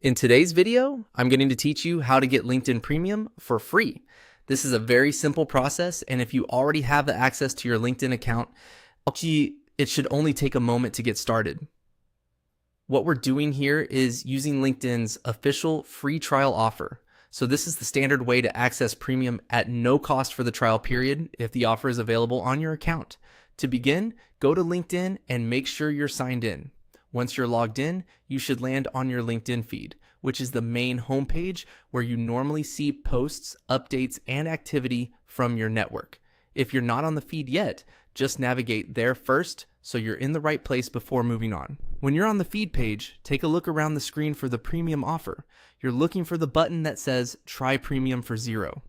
In today's video, I'm going to teach you how to get LinkedIn Premium for free. This is a very simple process, and if you already have the access to your LinkedIn account, it should only take a moment to get started. What we're doing here is using LinkedIn's official free trial offer. So this is the standard way to access Premium at no cost for the trial period if the offer is available on your account. To begin, go to LinkedIn and make sure you're signed in. Once you're logged in, you should land on your LinkedIn feed, which is the main homepage where you normally see posts, updates, and activity from your network. If you're not on the feed yet, just navigate there first so you're in the right place before moving on. When you're on the feed page, take a look around the screen for the premium offer. You're looking for the button that says Try Premium for $0.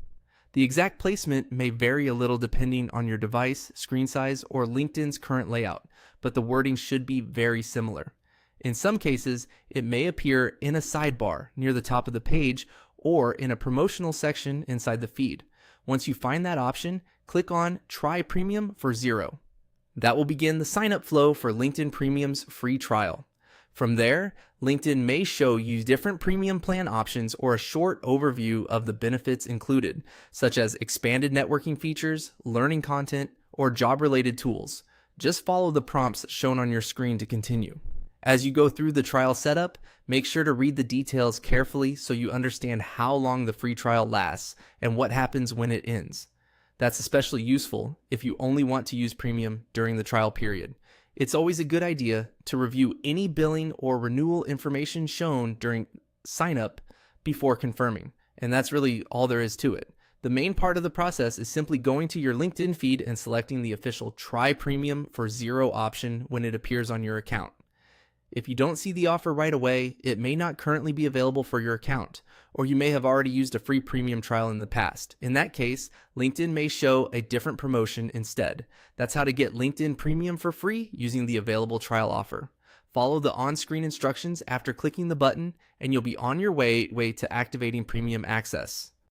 The exact placement may vary a little depending on your device, screen size, or LinkedIn's current layout, but the wording should be very similar. In some cases, it may appear in a sidebar near the top of the page or in a promotional section inside the feed. Once you find that option, click on Try Premium for $0. That will begin the sign-up flow for LinkedIn Premium's free trial. From there, LinkedIn may show you different premium plan options or a short overview of the benefits included, such as expanded networking features, learning content, or job-related tools. Just follow the prompts shown on your screen to continue. As you go through the trial setup, make sure to read the details carefully so you understand how long the free trial lasts and what happens when it ends. That's especially useful if you only want to use Premium during the trial period. It's always a good idea to review any billing or renewal information shown during sign-up before confirming, and that's really all there is to it. The main part of the process is simply going to your LinkedIn feed and selecting the official Try Premium for $0 option when it appears on your account. If you don't see the offer right away, it may not currently be available for your account, or you may have already used a free premium trial in the past. In that case, LinkedIn may show a different promotion instead. That's how to get LinkedIn Premium for free using the available trial offer. Follow the on-screen instructions after clicking the button, and you'll be on your way to activating premium access.